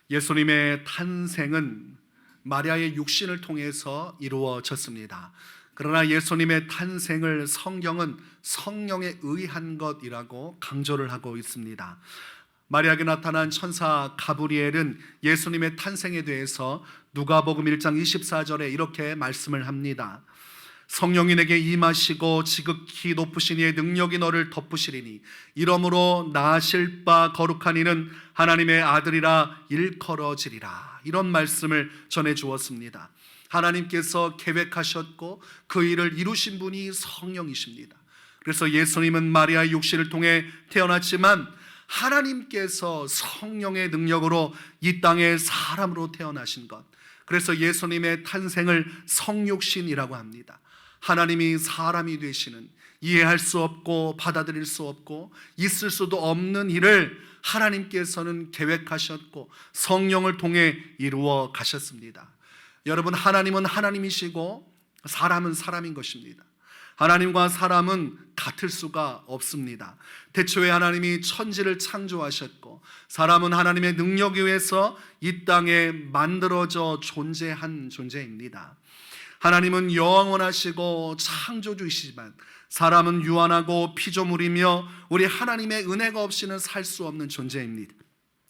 예수님의 탄생은 마리아의 육신을 통해서 이루어졌습니다. 그러나 예수님의 탄생을 성경은 성령에 의한 것이라고 강조를 하고 있습니다. 마리아에게 나타난 천사 가브리엘은 예수님의 탄생에 대해서 누가복음 1장 24절에 이렇게 말씀을 합니다. 성령이 내게 임하시고 지극히 높으신 이의 능력이 너를 덮으시리니 이러므로 낳으실 바 거룩한 이는 하나님의 아들이라 일컬어지리라. 이런 말씀을 전해 주었습니다. 하나님께서 계획하셨고 그 일을 이루신 분이 성령이십니다. 그래서 예수님은 마리아의 육신을 통해 태어났지만 하나님께서 성령의 능력으로 이 땅에 사람으로 태어나신 것, 그래서 예수님의 탄생을 성육신이라고 합니다. 하나님이 사람이 되시는, 이해할 수 없고 받아들일 수 없고 있을 수도 없는 일을 하나님께서는 계획하셨고 성령을 통해 이루어 가셨습니다. 여러분, 하나님은 하나님이시고 사람은 사람인 것입니다. 하나님과 사람은 같을 수가 없습니다. 태초에 하나님이 천지를 창조하셨고 사람은 하나님의 능력에 의해서 이 땅에 만들어져 존재한 존재입니다. 하나님은 영원하시고 창조주이시지만 사람은 유한하고 피조물이며 우리 하나님의 은혜가 없이는 살 수 없는 존재입니다.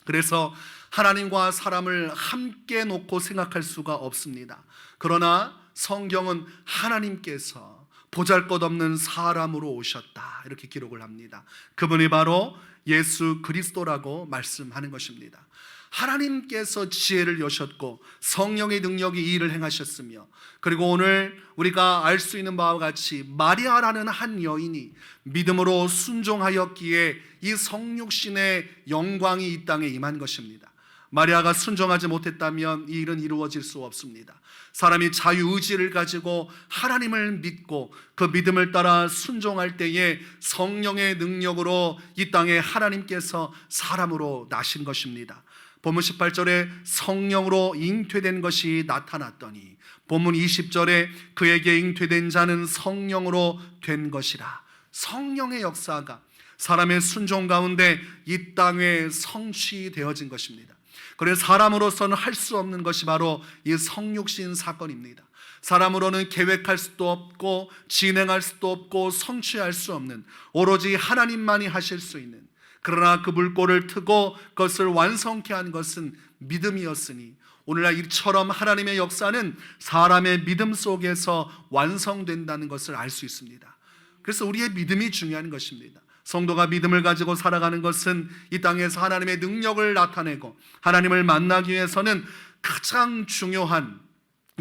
그래서 하나님과 사람을 함께 놓고 생각할 수가 없습니다. 그러나 성경은 하나님께서 보잘것없는 사람으로 오셨다, 이렇게 기록을 합니다. 그분이 바로 예수 그리스도라고 말씀하는 것입니다. 하나님께서 지혜를 여셨고 성령의 능력이 이 일을 행하셨으며, 그리고 오늘 우리가 알 수 있는 바와 같이 마리아라는 한 여인이 믿음으로 순종하였기에 이 성육신의 영광이 이 땅에 임한 것입니다. 마리아가 순종하지 못했다면 이 일은 이루어질 수 없습니다. 사람이 자유의지를 가지고 하나님을 믿고 그 믿음을 따라 순종할 때에 성령의 능력으로 이 땅에 하나님께서 사람으로 나신 것입니다. 본문 18절에 성령으로 잉태된 것이 나타났더니, 본문 20절에 그에게 잉태된 자는 성령으로 된 것이라. 성령의 역사가 사람의 순종 가운데 이 땅에 성취되어진 것입니다. 그래서 사람으로서는 할 수 없는 것이 바로 이 성육신 사건입니다. 사람으로는 계획할 수도 없고 진행할 수도 없고 성취할 수 없는, 오로지 하나님만이 하실 수 있는, 그러나 그 물꼬를 트고 그것을 완성케 한 것은 믿음이었으니 오늘날 이처럼 하나님의 역사는 사람의 믿음 속에서 완성된다는 것을 알 수 있습니다. 그래서 우리의 믿음이 중요한 것입니다. 성도가 믿음을 가지고 살아가는 것은 이 땅에서 하나님의 능력을 나타내고 하나님을 만나기 위해서는 가장 중요한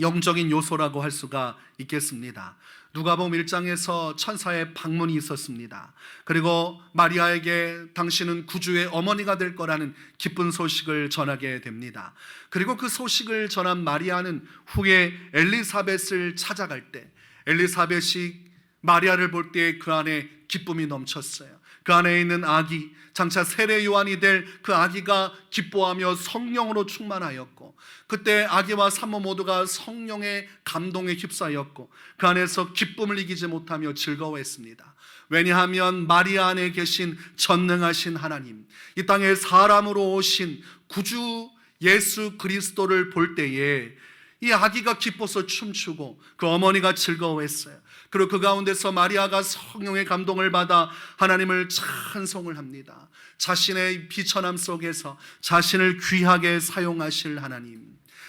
영적인 요소라고 할 수가 있겠습니다. 누가복음 1장에서 천사의 방문이 있었습니다. 그리고 마리아에게 당신은 구주의 어머니가 될 거라는 기쁜 소식을 전하게 됩니다. 그리고 그 소식을 전한 마리아는 후에 엘리사벳을 찾아갈 때 엘리사벳이 마리아를 볼 때 그 안에 기쁨이 넘쳤어요. 그 안에 있는 아기, 장차 세례 요한이 될 그 아기가 기뻐하며 성령으로 충만하였고, 그때 아기와 산모 모두가 성령의 감동에 휩싸였고 그 안에서 기쁨을 이기지 못하며 즐거워했습니다. 왜냐하면 마리아 안에 계신 전능하신 하나님, 이 땅에 사람으로 오신 구주 예수 그리스도를 볼 때에 이 아기가 기뻐서 춤추고 그 어머니가 즐거워했어요. 그리고 그 가운데서 마리아가 성령의 감동을 받아 하나님을 찬송을 합니다. 자신의 비천함 속에서 자신을 귀하게 사용하실 하나님,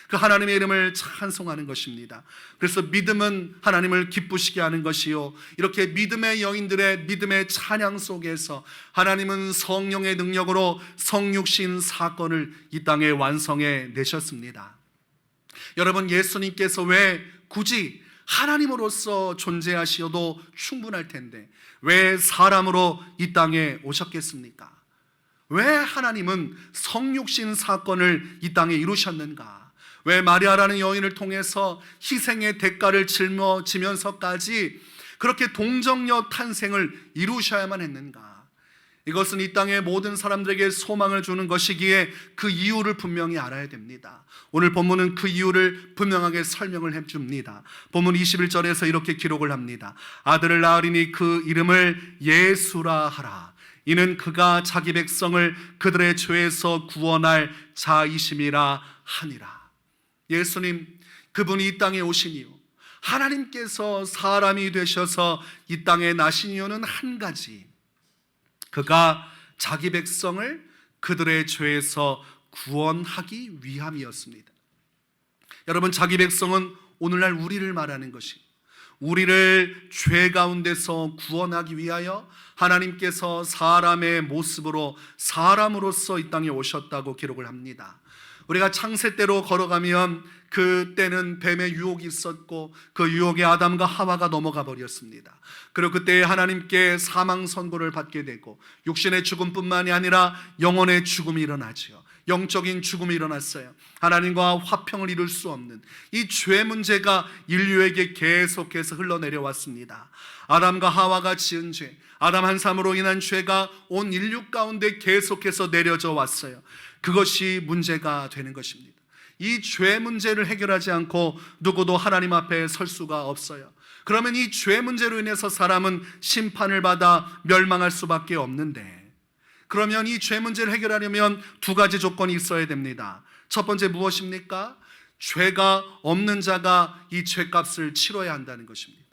그 하나님의 이름을 찬송하는 것입니다. 그래서 믿음은 하나님을 기쁘시게 하는 것이요, 이렇게 믿음의 여인들의 믿음의 찬양 속에서 하나님은 성령의 능력으로 성육신 사건을 이 땅에 완성해 내셨습니다. 여러분, 예수님께서 왜 굳이 하나님으로서 존재하시어도 충분할 텐데 왜 사람으로 이 땅에 오셨겠습니까? 왜 하나님은 성육신 사건을 이 땅에 이루셨는가? 왜 마리아라는 여인을 통해서 희생의 대가를 짊어지면서까지 그렇게 동정녀 탄생을 이루셔야만 했는가? 이것은 이 땅의 모든 사람들에게 소망을 주는 것이기에 그 이유를 분명히 알아야 됩니다. 오늘 본문은 그 이유를 분명하게 설명을 해줍니다. 본문 21절에서 이렇게 기록을 합니다. 아들을 낳으리니 그 이름을 예수라 하라. 이는 그가 자기 백성을 그들의 죄에서 구원할 자이심이라 하니라. 예수님, 그분이 이 땅에 오신 이유, 하나님께서 사람이 되셔서 이 땅에 나신 이유는 한 가지, 그가 자기 백성을 그들의 죄에서 구원하기 위함이었습니다. 여러분, 자기 백성은 오늘날 우리를 말하는 것이, 우리를 죄 가운데서 구원하기 위하여 하나님께서 사람의 모습으로 사람으로서 이 땅에 오셨다고 기록을 합니다. 우리가 창세 때로 걸어가면 그때는 뱀의 유혹이 있었고 그 유혹에 아담과 하와가 넘어가 버렸습니다. 그리고 그때 하나님께 사망 선고를 받게 되고 육신의 죽음뿐만이 아니라 영혼의 죽음이 일어나지요. 영적인 죽음이 일어났어요. 하나님과 화평을 이룰 수 없는 이 죄 문제가 인류에게 계속해서 흘러내려왔습니다. 아담과 하와가 지은 죄, 아담 한 사람으로 인한 죄가 온 인류 가운데 계속해서 내려져 왔어요. 그것이 문제가 되는 것입니다. 이 죄 문제를 해결하지 않고 누구도 하나님 앞에 설 수가 없어요. 그러면 이 죄 문제로 인해서 사람은 심판을 받아 멸망할 수밖에 없는데, 그러면 이 죄 문제를 해결하려면 두 가지 조건이 있어야 됩니다. 첫 번째 무엇입니까? 죄가 없는 자가 이 죄값을 치러야 한다는 것입니다.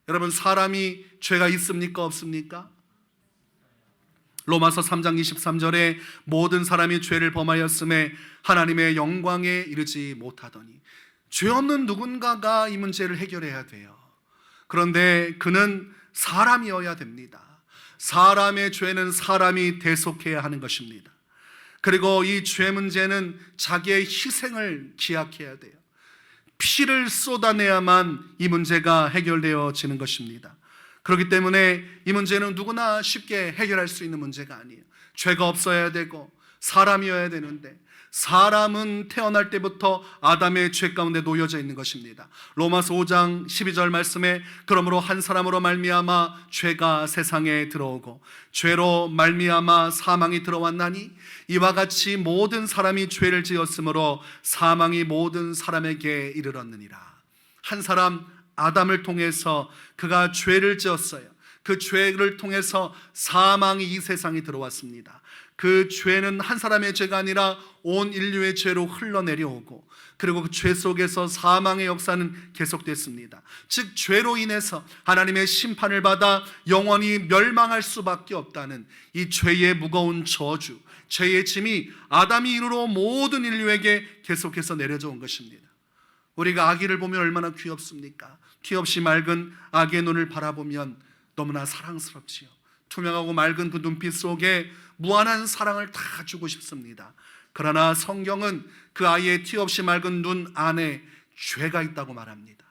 여러분, 사람이 죄가 있습니까? 없습니까? 로마서 3장 23절에 모든 사람이 죄를 범하였음에 하나님의 영광에 이르지 못하더니, 죄 없는 누군가가 이 문제를 해결해야 돼요. 그런데 그는 사람이어야 됩니다. 사람의 죄는 사람이 대속해야 하는 것입니다. 그리고 이 죄 문제는 자기의 희생을 기약해야 돼요. 피를 쏟아내야만 이 문제가 해결되어지는 것입니다. 그렇기 때문에 이 문제는 누구나 쉽게 해결할 수 있는 문제가 아니에요. 죄가 없어야 되고 사람이어야 되는데, 사람은 태어날 때부터 아담의 죄 가운데 놓여져 있는 것입니다. 로마서 5장 12절 말씀에 그러므로 한 사람으로 말미암아 죄가 세상에 들어오고 죄로 말미암아 사망이 들어왔나니 이와 같이 모든 사람이 죄를 지었으므로 사망이 모든 사람에게 이르렀느니라. 한 사람 아담을 통해서 그가 죄를 지었어요. 그 죄를 통해서 사망이 이 세상에 들어왔습니다. 그 죄는 한 사람의 죄가 아니라 온 인류의 죄로 흘러내려오고, 그리고 그 죄 속에서 사망의 역사는 계속됐습니다. 즉 죄로 인해서 하나님의 심판을 받아 영원히 멸망할 수밖에 없다는 이 죄의 무거운 저주, 죄의 짐이 아담이 이후로 모든 인류에게 계속해서 내려져 온 것입니다. 우리가 아기를 보면 얼마나 귀엽습니까? 티 없이 맑은 아기의 눈을 바라보면 너무나 사랑스럽지요. 투명하고 맑은 그 눈빛 속에 무한한 사랑을 다 주고 싶습니다. 그러나 성경은 그 아이의 티 없이 맑은 눈 안에 죄가 있다고 말합니다.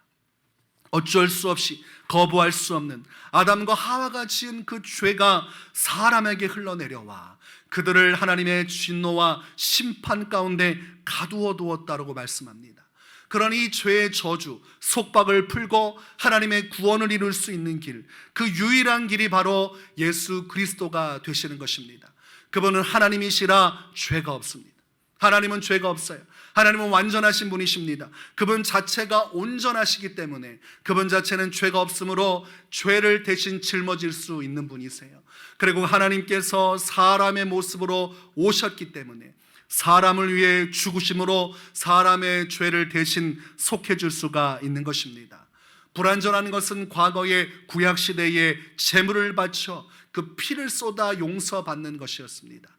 어쩔 수 없이 거부할 수 없는 아담과 하와가 지은 그 죄가 사람에게 흘러내려와 그들을 하나님의 진노와 심판 가운데 가두어 두었다고 말씀합니다. 그러니 이 죄의 저주, 속박을 풀고 하나님의 구원을 이룰 수 있는 길, 그 유일한 길이 바로 예수 그리스도가 되시는 것입니다. 그분은 하나님이시라 죄가 없습니다. 하나님은 죄가 없어요. 하나님은 완전하신 분이십니다. 그분 자체가 온전하시기 때문에 그분 자체는 죄가 없으므로 죄를 대신 짊어질 수 있는 분이세요. 그리고 하나님께서 사람의 모습으로 오셨기 때문에 사람을 위해 죽으심으로 사람의 죄를 대신 속해줄 수가 있는 것입니다. 불완전한 것은 과거의 구약시대에 제물을 바쳐 그 피를 쏟아 용서받는 것이었습니다.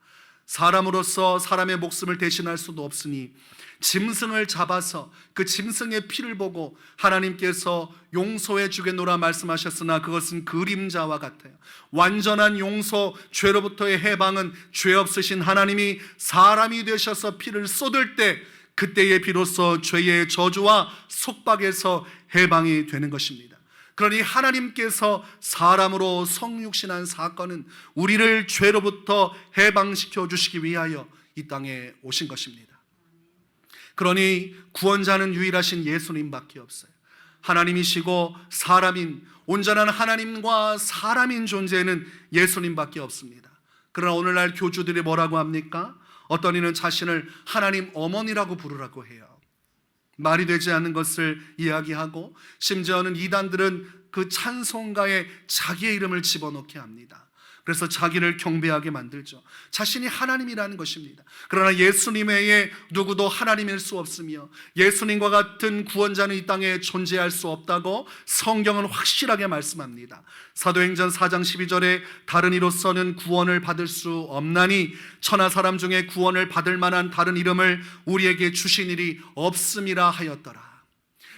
사람으로서 사람의 목숨을 대신할 수도 없으니 짐승을 잡아서 그 짐승의 피를 보고 하나님께서 용서해 주겠노라 말씀하셨으나 그것은 그림자와 같아요. 완전한 용서, 죄로부터의 해방은 죄 없으신 하나님이 사람이 되셔서 피를 쏟을 때 그때에 비로소 죄의 저주와 속박에서 해방이 되는 것입니다. 그러니 하나님께서 사람으로 성육신한 사건은 우리를 죄로부터 해방시켜 주시기 위하여 이 땅에 오신 것입니다. 그러니 구원자는 유일하신 예수님밖에 없어요. 하나님이시고 사람인, 온전한 하나님과 사람인 존재는 예수님밖에 없습니다. 그러나 오늘날 교주들이 뭐라고 합니까? 어떤 이는 자신을 하나님 어머니라고 부르라고 해요. 말이 되지 않는 것을 이야기하고 심지어는 이단들은 그 찬송가에 자기의 이름을 집어넣게 합니다. 그래서 자기를 경배하게 만들죠. 자신이 하나님이라는 것입니다. 그러나 예수님 외에 누구도 하나님일 수 없으며 예수님과 같은 구원자는 이 땅에 존재할 수 없다고 성경은 확실하게 말씀합니다. 사도행전 4장 12절에 다른 이로서는 구원을 받을 수 없나니 천하 사람 중에 구원을 받을 만한 다른 이름을 우리에게 주신 일이 없음이라 하였더라.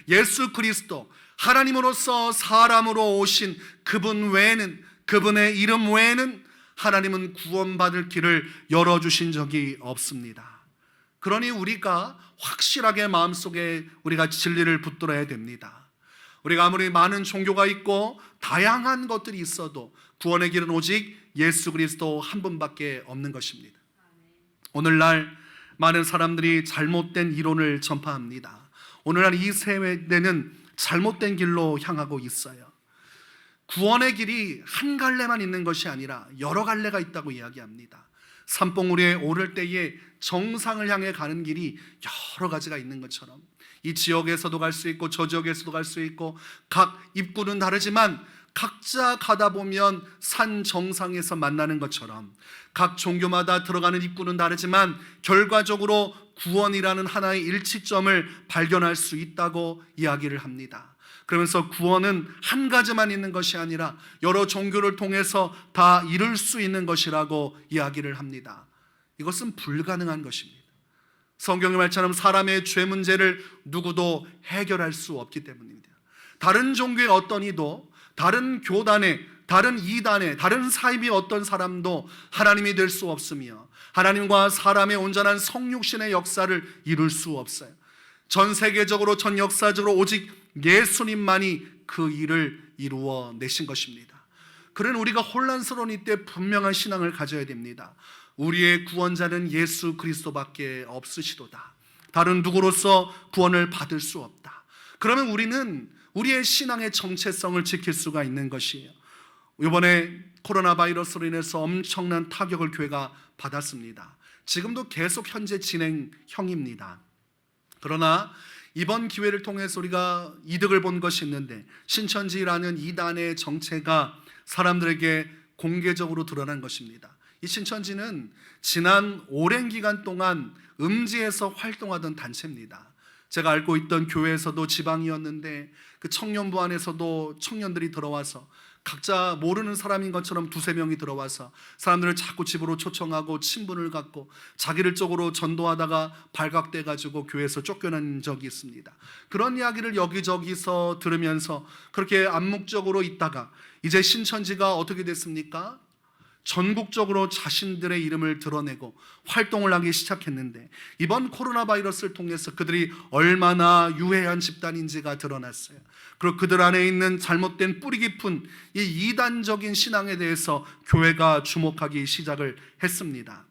예수 그리스도 하나님으로서 사람으로 오신 그분 외에는, 그분의 이름 외에는 하나님은 구원받을 길을 열어주신 적이 없습니다. 그러니 우리가 확실하게 마음속에 우리가 진리를 붙들어야 됩니다. 우리가 아무리 많은 종교가 있고 다양한 것들이 있어도 구원의 길은 오직 예수 그리스도 한 분밖에 없는 것입니다. 오늘날 많은 사람들이 잘못된 이론을 전파합니다. 오늘날 이 세대는 잘못된 길로 향하고 있어요. 구원의 길이 한 갈래만 있는 것이 아니라 여러 갈래가 있다고 이야기합니다. 산봉우리에 오를 때에 정상을 향해 가는 길이 여러 가지가 있는 것처럼 이 지역에서도 갈 수 있고 저 지역에서도 갈 수 있고 각 입구는 다르지만 각자 가다 보면 산 정상에서 만나는 것처럼 각 종교마다 들어가는 입구는 다르지만 결과적으로 구원이라는 하나의 일치점을 발견할 수 있다고 이야기를 합니다. 그러면서 구원은 한 가지만 있는 것이 아니라 여러 종교를 통해서 다 이룰 수 있는 것이라고 이야기를 합니다. 이것은 불가능한 것입니다. 성경의 말처럼 사람의 죄 문제를 누구도 해결할 수 없기 때문입니다. 다른 종교의 어떤 이도, 다른 교단의, 다른 이단의, 다른 사입의 어떤 사람도 하나님이 될 수 없으며 하나님과 사람의 온전한 성육신의 역사를 이룰 수 없어요. 전 세계적으로, 전 역사적으로 오직 예수님만이 그 일을 이루어 내신 것입니다. 그러나 우리가 혼란스러운 이때 분명한 신앙을 가져야 됩니다. 우리의 구원자는 예수 그리스도밖에 없으시도다. 다른 누구로서 구원을 받을 수 없다. 그러면 우리는 우리의 신앙의 정체성을 지킬 수가 있는 것이에요. 이번에 코로나 바이러스로 인해서 엄청난 타격을 교회가 받았습니다. 지금도 계속 현재 진행형입니다. 그러나 이번 기회를 통해서 우리가 이득을 본 것이 있는데, 신천지라는 이단의 정체가 사람들에게 공개적으로 드러난 것입니다. 이 신천지는 지난 오랜 기간 동안 음지에서 활동하던 단체입니다. 제가 알고 있던 교회에서도 지방이었는데 그 청년부 안에서도 청년들이 들어와서 각자 모르는 사람인 것처럼 두세 명이 들어와서 사람들을 자꾸 집으로 초청하고 친분을 갖고 자기를 쪽으로 전도하다가 발각돼 가지고 교회에서 쫓겨난 적이 있습니다. 그런 이야기를 여기저기서 들으면서 그렇게 암묵적으로 있다가 이제 신천지가 어떻게 됐습니까? 전국적으로 자신들의 이름을 드러내고 활동을 하기 시작했는데, 이번 코로나 바이러스를 통해서 그들이 얼마나 유해한 집단인지가 드러났어요. 그리고 그들 안에 있는 잘못된 뿌리 깊은 이 이단적인 신앙에 대해서 교회가 주목하기 시작을 했습니다.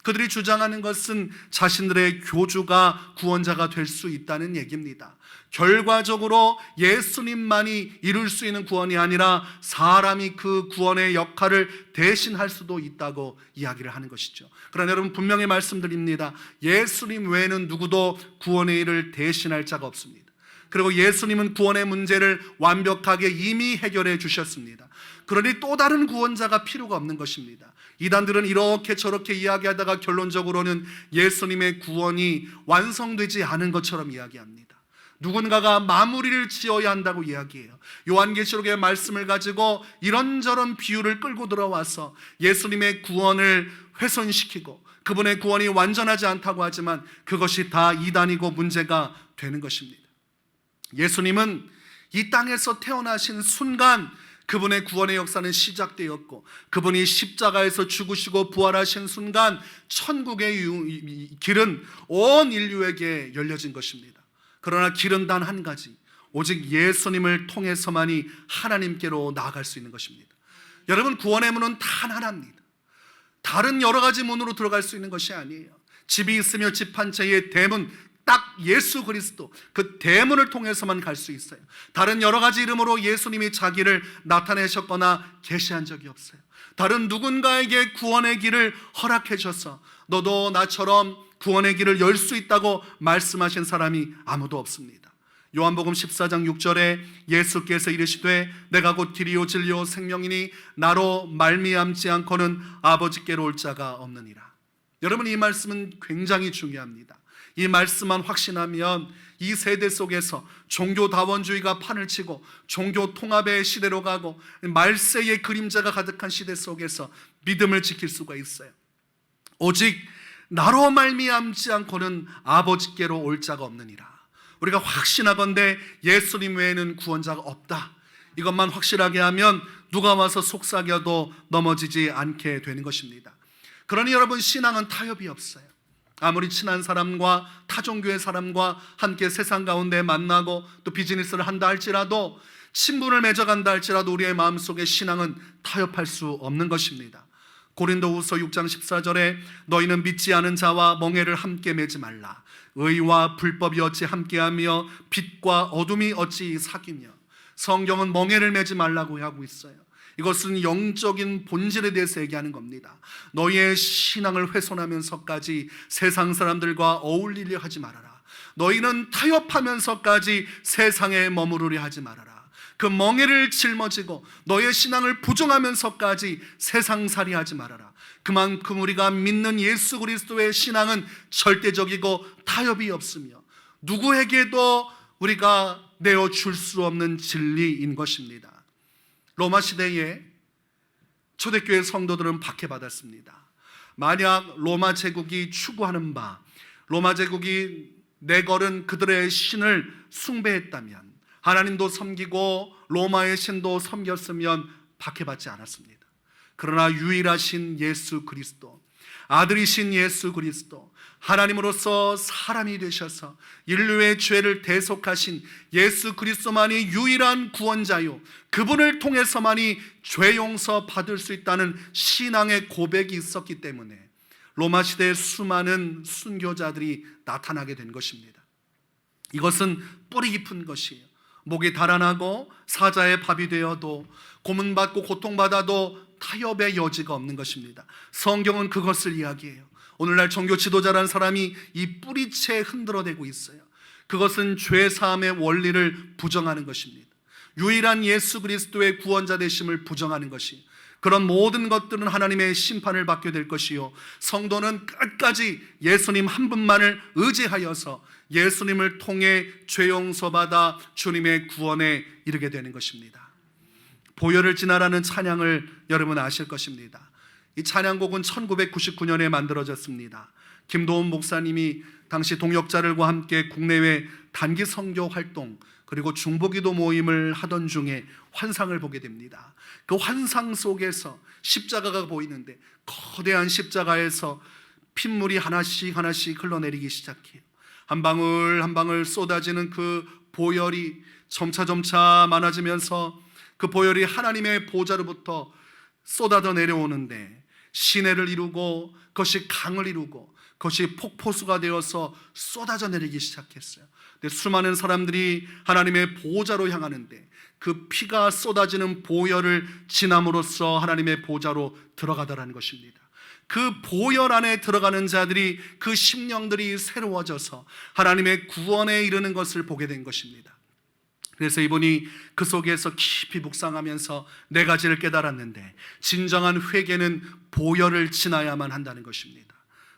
그들이 주장하는 것은 자신들의 교주가 구원자가 될 수 있다는 얘기입니다. 결과적으로 예수님만이 이룰 수 있는 구원이 아니라 사람이 그 구원의 역할을 대신할 수도 있다고 이야기를 하는 것이죠. 그러나 여러분, 분명히 말씀드립니다. 예수님 외에는 누구도 구원의 일을 대신할 자가 없습니다. 그리고 예수님은 구원의 문제를 완벽하게 이미 해결해 주셨습니다. 그러니 또 다른 구원자가 필요가 없는 것입니다. 이단들은 이렇게 저렇게 이야기하다가 결론적으로는 예수님의 구원이 완성되지 않은 것처럼 이야기합니다. 누군가가 마무리를 지어야 한다고 이야기해요. 요한계시록의 말씀을 가지고 이런저런 비유를 끌고 들어와서 예수님의 구원을 훼손시키고 그분의 구원이 완전하지 않다고 하지만 그것이 다 이단이고 문제가 되는 것입니다. 예수님은 이 땅에서 태어나신 순간 그분의 구원의 역사는 시작되었고, 그분이 십자가에서 죽으시고 부활하신 순간 천국의 길은 온 인류에게 열려진 것입니다. 그러나 길은 단 한 가지, 오직 예수님을 통해서만이 하나님께로 나아갈 수 있는 것입니다. 여러분, 구원의 문은 단 하나입니다. 다른 여러 가지 문으로 들어갈 수 있는 것이 아니에요. 집이 있으며 집 한 채의 대문, 딱 예수 그리스도, 그 대문을 통해서만 갈 수 있어요. 다른 여러 가지 이름으로 예수님이 자기를 나타내셨거나 계시한 적이 없어요. 다른 누군가에게 구원의 길을 허락해 주셔서 너도 나처럼 구원의 길을 열 수 있다고 말씀하신 사람이 아무도 없습니다. 요한복음 14장 6절에 예수께서 이르시되 내가 곧 길이요 진리요 생명이니 나로 말미암지 않고는 아버지께로 올 자가 없느니라. 여러분, 이 말씀은 굉장히 중요합니다. 이 말씀만 확신하면 이 세대 속에서 종교다원주의가 판을 치고 종교 통합의 시대로 가고 말세의 그림자가 가득한 시대 속에서 믿음을 지킬 수가 있어요. 오직 나로 말미암지 않고는 아버지께로 올 자가 없느니라. 우리가 확신하건대 예수님 외에는 구원자가 없다. 이것만 확실하게 하면 누가 와서 속삭여도 넘어지지 않게 되는 것입니다. 그러니 여러분, 신앙은 타협이 없어요. 아무리 친한 사람과 타종교의 사람과 함께 세상 가운데 만나고 또 비즈니스를 한다 할지라도, 친분을 맺어간다 할지라도 우리의 마음속에 신앙은 타협할 수 없는 것입니다. 고린도후서 6장 14절에 너희는 믿지 않은 자와 멍에를 함께 매지 말라. 의와 불법이 어찌 함께하며 빛과 어둠이 어찌 사귀며. 성경은 멍에를 매지 말라고 하고 있어요. 이것은 영적인 본질에 대해서 얘기하는 겁니다. 너희의 신앙을 훼손하면서까지 세상 사람들과 어울리려 하지 말아라. 너희는 타협하면서까지 세상에 머무르려 하지 말아라. 그 멍에를 짊어지고 너의 신앙을 부정하면서까지 세상살이 하지 말아라. 그만큼 우리가 믿는 예수 그리스도의 신앙은 절대적이고 타협이 없으며 누구에게도 우리가 내어줄 수 없는 진리인 것입니다. 로마 시대에 초대교회 성도들은 박해받았습니다. 만약 로마 제국이 추구하는 바, 로마 제국이 내걸은 그들의 신을 숭배했다면, 하나님도 섬기고 로마의 신도 섬겼으면 박해받지 않았습니다. 그러나 유일하신 예수 그리스도, 아들이신 예수 그리스도, 하나님으로서 사람이 되셔서 인류의 죄를 대속하신 예수 그리스도만이 유일한 구원자요, 그분을 통해서만이 죄 용서 받을 수 있다는 신앙의 고백이 있었기 때문에 로마 시대에 수많은 순교자들이 나타나게 된 것입니다. 이것은 뿌리 깊은 것이에요. 목이 달아나고 사자의 밥이 되어도, 고문받고 고통받아도 타협의 여지가 없는 것입니다. 성경은 그것을 이야기해요. 오늘날 종교 지도자라는 사람이 이 뿌리채 흔들어대고 있어요. 그것은 죄사함의 원리를 부정하는 것입니다. 유일한 예수 그리스도의 구원자 되심을 부정하는 것이, 그런 모든 것들은 하나님의 심판을 받게 될 것이요, 성도는 끝까지 예수님 한 분만을 의지하여서 예수님을 통해 죄 용서받아 주님의 구원에 이르게 되는 것입니다. 보혈을 지나라는 찬양을 여러분 아실 것입니다. 이 찬양곡은 1999년에 만들어졌습니다. 김도훈 목사님이 당시 동역자들과 함께 국내외 단기 선교 활동 그리고 중보기도 모임을 하던 중에 환상을 보게 됩니다. 그 환상 속에서 십자가가 보이는데 거대한 십자가에서 핏물이 하나씩 하나씩 흘러내리기 시작해요. 한 방울 한 방울 쏟아지는 그 보혈이 점차 많아지면서 그 보혈이 하나님의 보좌로부터 쏟아져 내려오는데 시내를 이루고 그것이 강을 이루고 그것이 폭포수가 되어서 쏟아져 내리기 시작했어요. 근데 수많은 사람들이 하나님의 보좌로 향하는데 그 피가 쏟아지는 보혈을 지남으로써 하나님의 보좌로 들어가더라는 것입니다. 그 보혈 안에 들어가는 자들이, 그 심령들이 새로워져서 하나님의 구원에 이르는 것을 보게 된 것입니다. 그래서 이분이 그 속에서 깊이 묵상하면서 네 가지를 깨달았는데, 진정한 회개는 보혈을 지나야만 한다는 것입니다.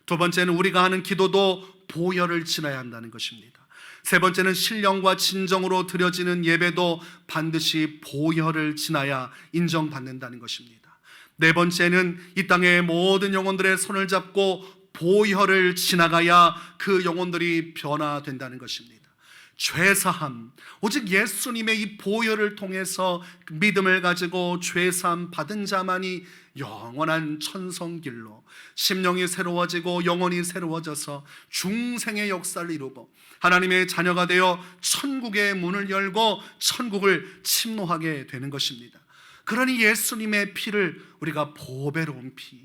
두 번째는 우리가 하는 기도도 보혈을 지나야 한다는 것입니다. 세 번째는 신령과 진정으로 드려지는 예배도 반드시 보혈을 지나야 인정받는다는 것입니다. 네 번째는 이 땅의 모든 영혼들의 손을 잡고 보혈을 지나가야 그 영혼들이 변화된다는 것입니다. 죄사함, 오직 예수님의 이 보혈을 통해서 믿음을 가지고 죄사함 받은 자만이 영원한 천성길로 심령이 새로워지고 영혼이 새로워져서 중생의 역사를 이루고 하나님의 자녀가 되어 천국의 문을 열고 천국을 침노하게 되는 것입니다. 그러니 예수님의 피를 우리가 보배로운 피,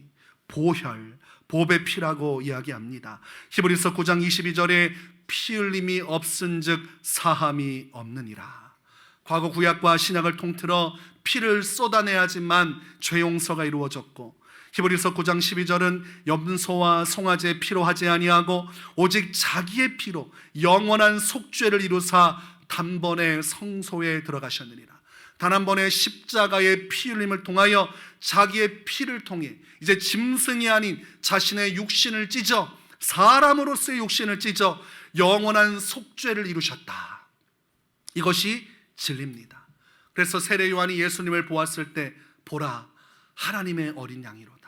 보혈, 보배 피라고 이야기합니다. 히브리서 9장 22절에 피 흘림이 없은즉 사함이 없느니라. 과거 구약과 신약을 통틀어 피를 쏟아내야지만 죄 용서가 이루어졌고, 히브리서 9장 12절은 염소와 송아지의 피로 하지 아니하고 오직 자기의 피로 영원한 속죄를 이루사 단번에 성소에 들어가셨느니라. 단 한 번의 십자가의 피 흘림을 통하여 자기의 피를 통해 이제 짐승이 아닌 자신의 육신을 찢어, 사람으로서의 육신을 찢어 영원한 속죄를 이루셨다. 이것이 진리입니다. 그래서 세례 요한이 예수님을 보았을 때 보라, 하나님의 어린 양이로다.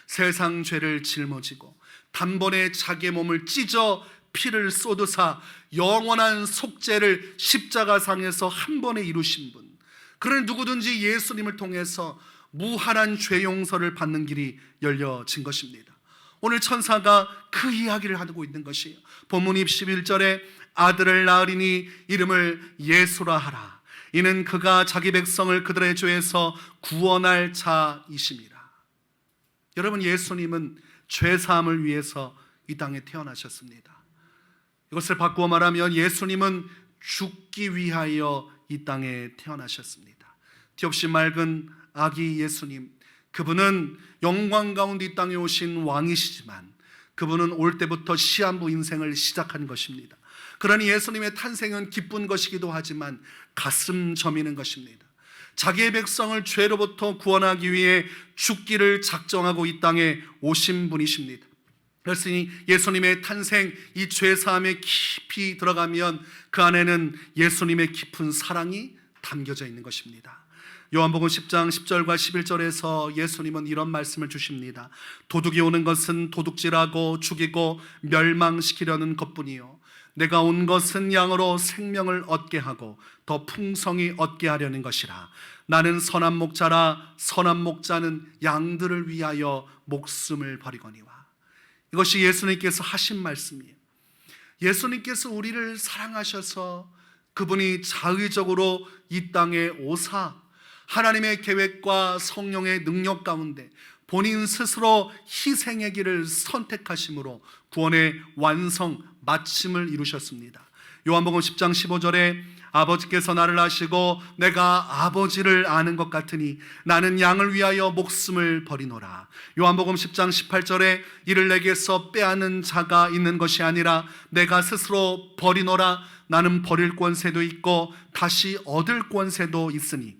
세상 죄를 짊어지고 단번에 자기의 몸을 찢어 피를 쏟으사 영원한 속죄를 십자가상에서 한 번에 이루신 분. 그러니 누구든지 예수님을 통해서 무한한 죄 용서를 받는 길이 열려진 것입니다. 오늘 천사가 그 이야기를 하고 있는 것이에요. 본문 11절에 아들을 낳으리니 이름을 예수라 하라. 이는 그가 자기 백성을 그들의 죄에서 구원할 자이심이라. 여러분, 예수님은 죄 사함을 위해서 이 땅에 태어나셨습니다. 이것을 바꾸어 말하면 예수님은 죽기 위하여 이 땅에 태어나셨습니다. 티없이 맑은 아기 예수님, 그분은 영광 가운데 이 땅에 오신 왕이시지만 그분은 올 때부터 시한부 인생을 시작한 것입니다. 그러니 예수님의 탄생은 기쁜 것이기도 하지만 가슴 저미는 것입니다. 자기의 백성을 죄로부터 구원하기 위해 죽기를 작정하고 이 땅에 오신 분이십니다. 그랬으니 예수님의 탄생, 이 죄사함에 깊이 들어가면 그 안에는 예수님의 깊은 사랑이 담겨져 있는 것입니다. 요한복음 10장 10절과 11절에서 예수님은 이런 말씀을 주십니다. 도둑이 오는 것은 도둑질하고 죽이고 멸망시키려는 것뿐이요, 내가 온 것은 양으로 생명을 얻게 하고 더 풍성히 얻게 하려는 것이라. 나는 선한 목자라. 선한 목자는 양들을 위하여 목숨을 버리거니와. 이것이 예수님께서 하신 말씀이에요. 예수님께서 우리를 사랑하셔서 그분이 자의적으로 이 땅에 오사 하나님의 계획과 성령의 능력 가운데 본인 스스로 희생의 길을 선택하심으로 구원의 완성, 마침을 이루셨습니다. 요한복음 10장 15절에 아버지께서 나를 아시고 내가 아버지를 아는 것 같으니 나는 양을 위하여 목숨을 버리노라. 요한복음 10장 18절에 이를 내게서 빼앗는 자가 있는 것이 아니라 내가 스스로 버리노라. 나는 버릴 권세도 있고 다시 얻을 권세도 있으니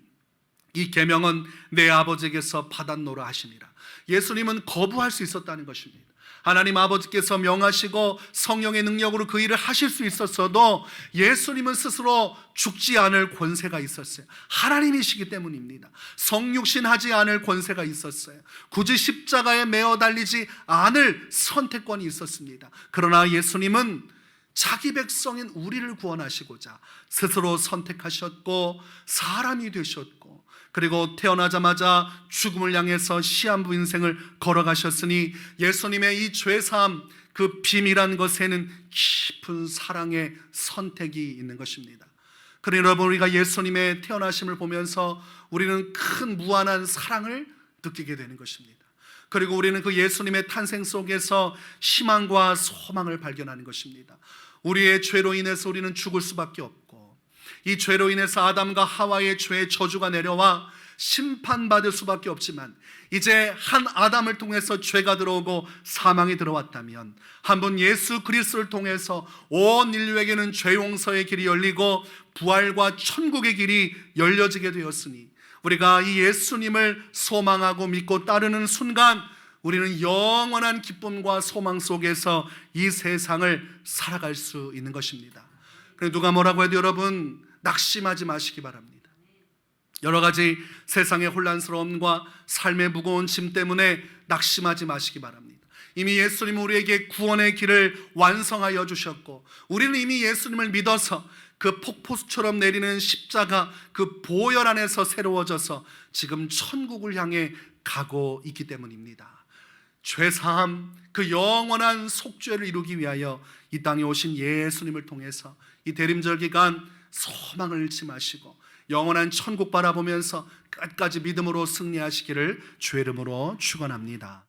이 계명은 내 아버지께서 받았노라 하시니라. 예수님은 거부할 수 있었다는 것입니다. 하나님 아버지께서 명하시고 성령의 능력으로 그 일을 하실 수 있었어도 예수님은 스스로 죽지 않을 권세가 있었어요. 하나님이시기 때문입니다. 성육신하지 않을 권세가 있었어요. 굳이 십자가에 매어 달리지 않을 선택권이 있었습니다. 그러나 예수님은 자기 백성인 우리를 구원하시고자 스스로 선택하셨고 사람이 되셨고, 그리고 태어나자마자 죽음을 향해서 시한부 인생을 걸어가셨으니 예수님의 이 죄사함, 그 비밀한 것에는 깊은 사랑의 선택이 있는 것입니다. 그러니 여러분, 우리가 예수님의 태어나심을 보면서 우리는 큰 무한한 사랑을 느끼게 되는 것입니다. 그리고 우리는 그 예수님의 탄생 속에서 희망과 소망을 발견하는 것입니다. 우리의 죄로 인해서 우리는 죽을 수밖에 없고, 이 죄로 인해서 아담과 하와의 죄의 저주가 내려와 심판받을 수밖에 없지만 이제 한 아담을 통해서 죄가 들어오고 사망이 들어왔다면 한 분 예수 그리스도를 통해서 온 인류에게는 죄 용서의 길이 열리고 부활과 천국의 길이 열려지게 되었으니 우리가 이 예수님을 소망하고 믿고 따르는 순간 우리는 영원한 기쁨과 소망 속에서 이 세상을 살아갈 수 있는 것입니다. 그래서 누가 뭐라고 해도 여러분 낙심하지 마시기 바랍니다. 여러 가지 세상의 혼란스러움과 삶의 무거운 짐 때문에 낙심하지 마시기 바랍니다. 이미 예수님은 우리에게 구원의 길을 완성하여 주셨고 우리는 이미 예수님을 믿어서 그 폭포수처럼 내리는 십자가, 그 보혈 안에서 새로워져서 지금 천국을 향해 가고 있기 때문입니다. 죄사함, 그 영원한 속죄를 이루기 위하여 이 땅에 오신 예수님을 통해서 이 대림절 기간 소망을 잃지 마시고 영원한 천국 바라보면서 끝까지 믿음으로 승리하시기를 주의 이름으로 축원합니다.